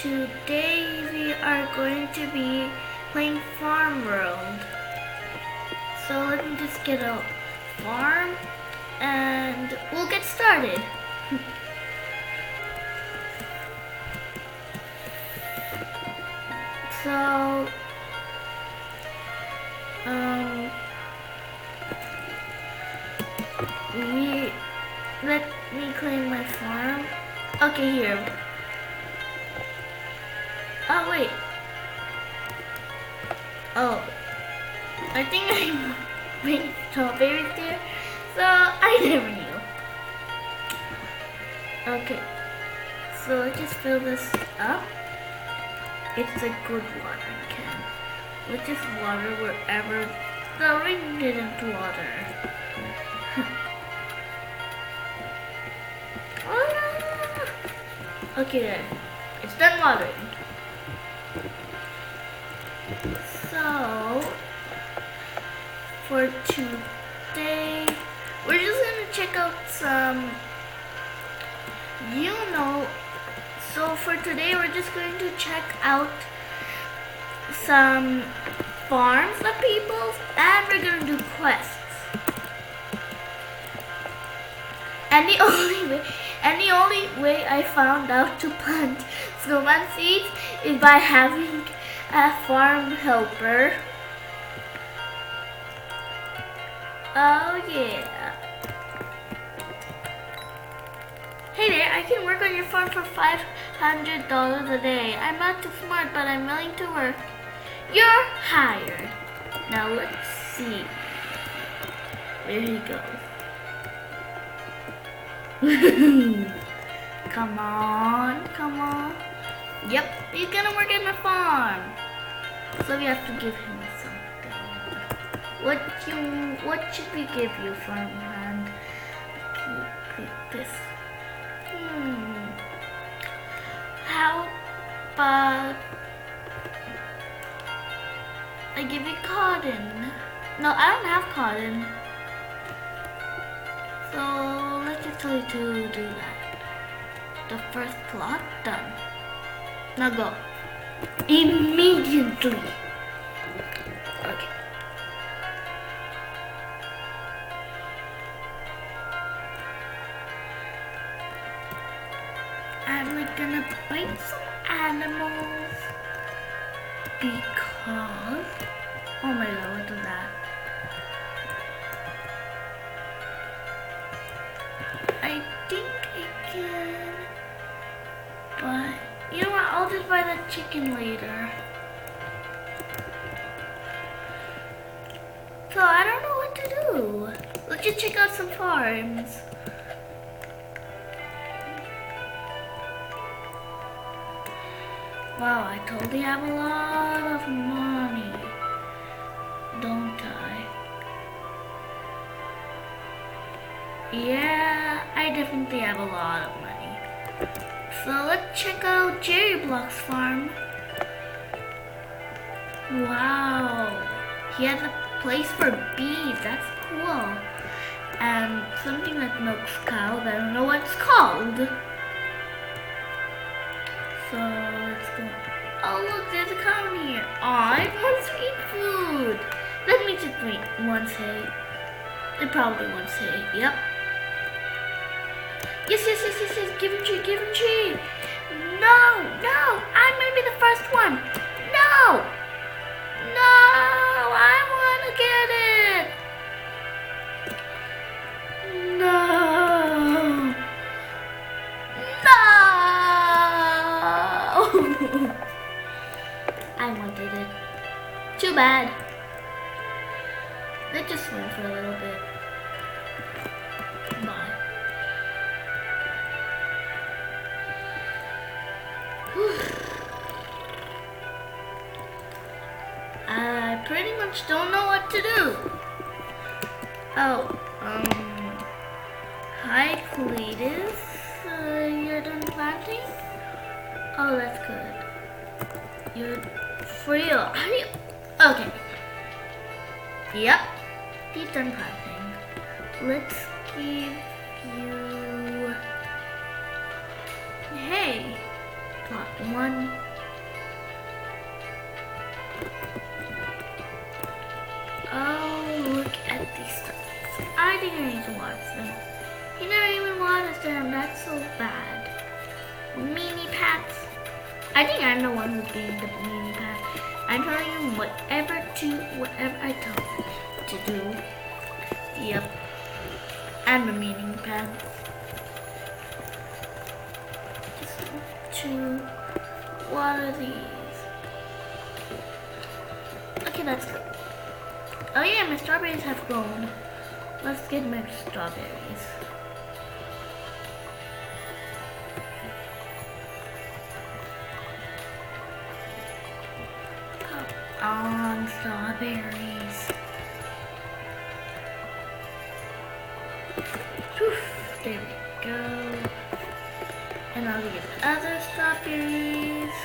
today we are going to be playing Farmworld. So let me just get a farm and we'll get started. So, let me claim my farm. Okay, here. Oh, wait. Oh, I think I made strawberries there, so I never knew. Okay, so let's just fill this up. It's a good watering can. Let's just water wherever the ring didn't water. Okay, there. It's done watering. So, for today, we're just gonna check out some, so for today we're just going to check out some farms of people's and we're gonna do quests. And the only way I found out to plant snowman seeds is by having a farm helper. Oh yeah. Hey there, I can work on your farm for $500 a day. I'm not too smart, but I'm willing to work. You're hired. Now let's see. There he goes. Come on, come on. Yep, he's gonna work at my farm. So we have to give him something. What should we give you, farmhand? This. How about I give you cotton? No, I don't have cotton. So let's just tell you to do that. The first plot done. Now go. Immediately. Okay. I'm like gonna bite some animals because, oh my god, what is that? I think I can, but you know what, I'll just buy that chicken later. So I don't know what to do. Let's just check out some farms. Wow, I totally have a lot of money, don't I? Yeah, I definitely have a lot of money. So let's check out Jerry Block's farm. Wow, he has a place for bees, that's cool. And something that milks cows, I don't know what it's called. So let's go. Oh look, there's a cow in here. Aw, it wants to eat food. Let me just wait. One hay. It probably wants hay. Yep. Yes. Give him tree. No. I'm gonna be the first one. No. I wanna get it. No. I wanted it. Too bad. Let's just swim for a little bit. Bye. I pretty much don't know what to do. Oh, hi Cletus. You're done planting? Oh, that's good. You're for real. Okay. Yep. He's done planting. Let's give you. Hey. Plot. one. Oh, look at these stuff. I think I need to water them. He never even waters them. That's so bad. Mini pats. I think I'm the one who's being the mini pat. I'm telling him whatever I tell him to do. Yep. I'm the mini pat. Just to water these. Okay, that's good. Oh yeah, my strawberries have grown. Let's get my strawberries. On strawberries. Whew, there we go. And I'll get other strawberries.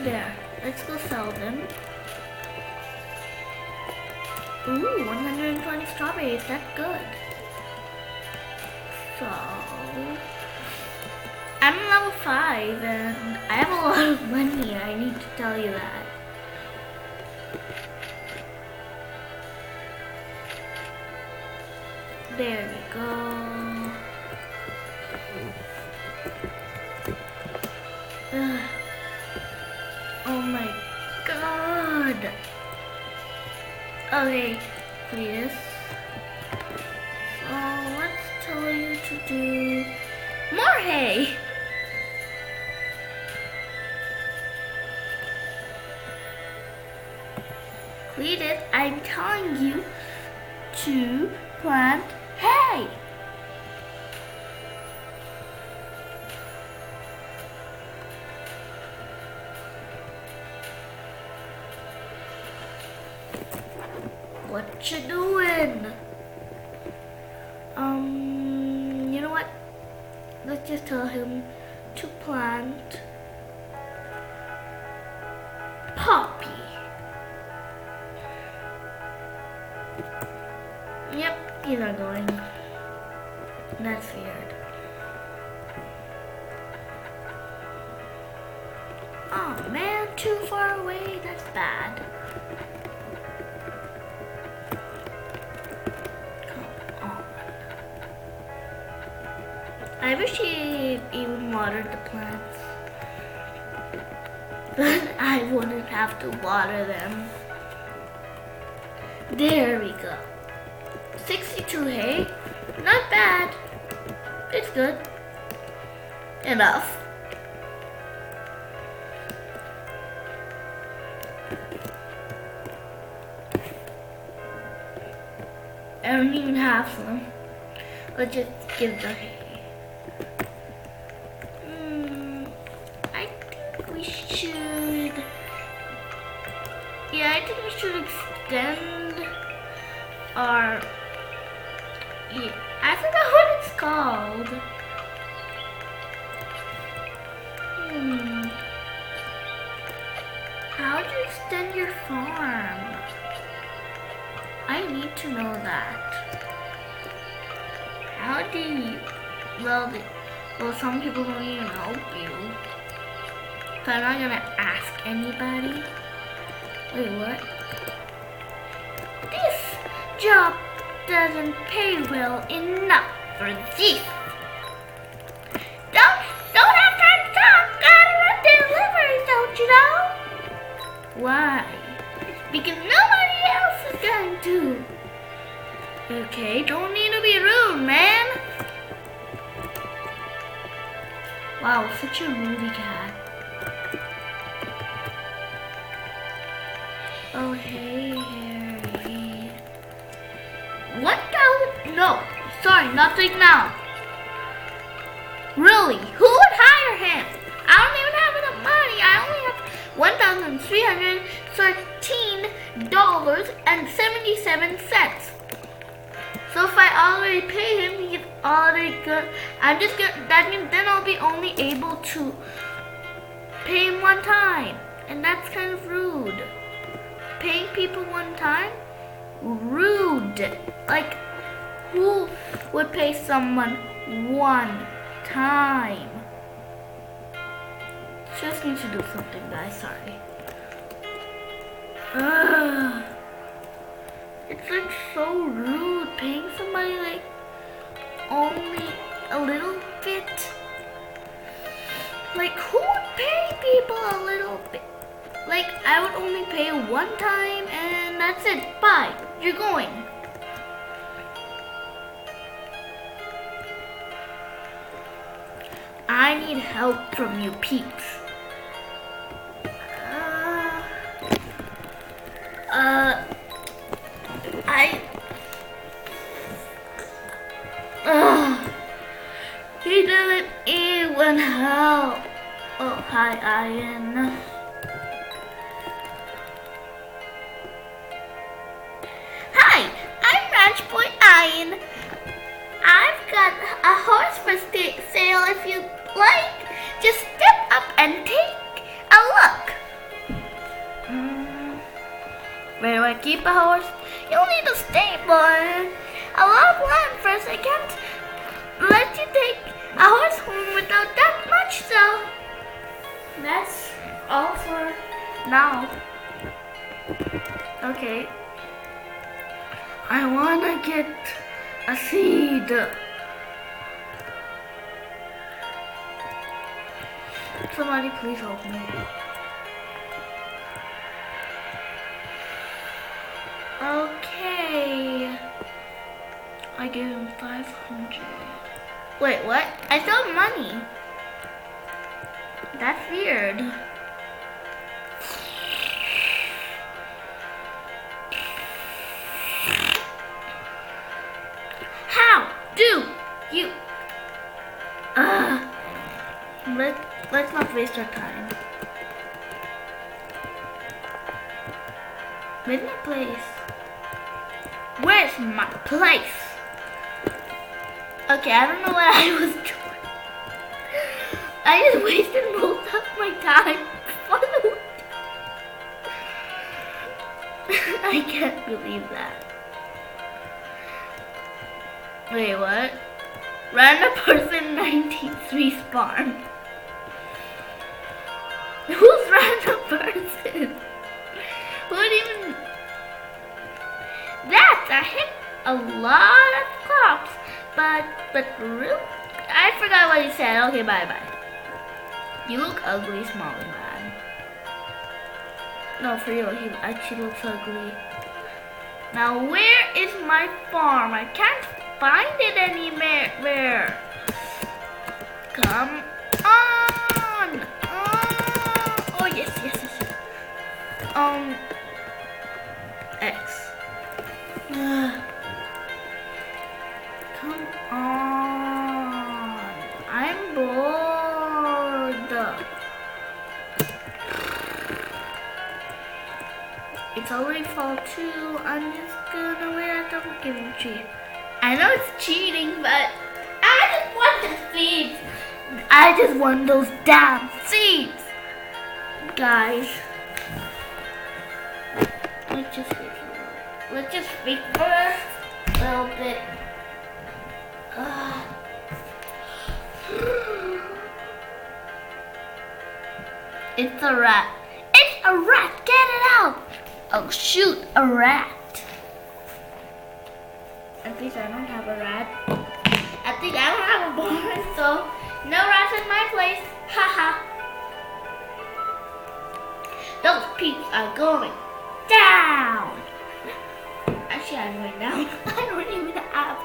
There, let's go sell them. Ooh, 120 strawberries, that's good. So, I'm level 5 and I have a lot of money, I need to tell you that. There we go. Ugh. Oh my god. Okay, please. So let's tell you to do more hay. Cletus, I'm telling you to plant hay. What you doing? You know what? Let's just tell him to plant poppy. Yep, he's not going. That's weird. Oh man, too far away. That's bad. I wish he even watered the plants. Then I wouldn't have to water them. There we go. 62 hay. Not bad. It's good. Enough. I don't even have some. Let's just give the hay. Yeah, I think we should extend our... Yeah, I forgot what it's called. How do you extend your farm? I need to know that. How do you... Well, some people don't even help you. So I'm not gonna ask anybody. Wait, what? This job doesn't pay well enough for this. Don't have time to talk. Gotta run deliveries, don't you know? Why? Because nobody else is going to. Okay, don't need to be rude, man. Wow, such a moody cat. Oh, hey, Harry. 1,000? No, sorry, nothing now. Really? Who would hire him? I don't even have enough money. I only have $1,313.77. So if I already pay him, he's already good. That means then I'll be only able to pay him one time. And that's kind of rude. Paying people one time? Rude. Like, Who would pay someone one time? Just need to do something, guys. Sorry. Ugh. It's like so rude paying somebody like only a little bit. Like who would pay people a little bit? Like I would only pay one time and that's it. Bye. You're going. I need help from you peeps. He didn't even help. Oh, hi, Ian. Hi, I'm Ranch Boy Ian. I've got a horse for sale if you like. Just step up and take a look. Where do I keep a horse? You'll need a stable. A lot of land first. I can't let you take a horse home without that much, so that's all for now. Okay. I wanna get a seed. Somebody please help me. Okay. I gave him 500. Wait, what? I still have money. That's weird. How do you? Let's not waste our time. Where's my place? Where's my place? Okay, I don't know what I was doing. I just wasted most of my time. I can't believe that. Wait, what? Random person 93 spawn. Who's random person? Who would even... That's a lot of crops. But really? I forgot what he said. Okay, bye. You look ugly, Smalley man. No, for real, he actually looks ugly. Now, where is my farm? I can't find it anywhere. Come on. Oh, yes. X. Come on. I'm bored. It's already fall too. I'm just gonna wait at the giving tree. I know it's cheating, but I just want the seeds. I just want those damn seeds. Guys. Let's just wait for a little bit. It's a rat. It's a rat. Get it out. Oh shoot, a rat. At least I don't have a rat. At least I don't have a barn, so no rats in my place. Haha. Those peeps are going down. Actually, I'm going down. I don't even have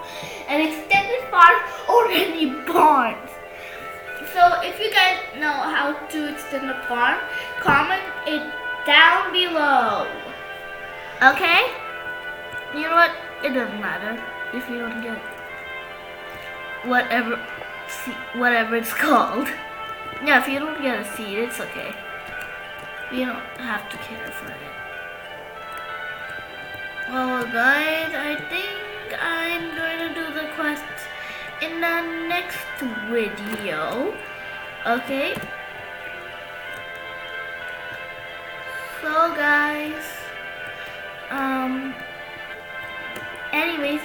an extended farm or any barns. So if you guys know how to extend a farm, comment it down below. Okay? You know what? It doesn't matter if you don't get whatever it's called. Yeah, if you don't get a seed, it's okay. You don't have to care for it. Well, guys, I think I'm going to do the quest in the next video. Okay? So, guys, anyways,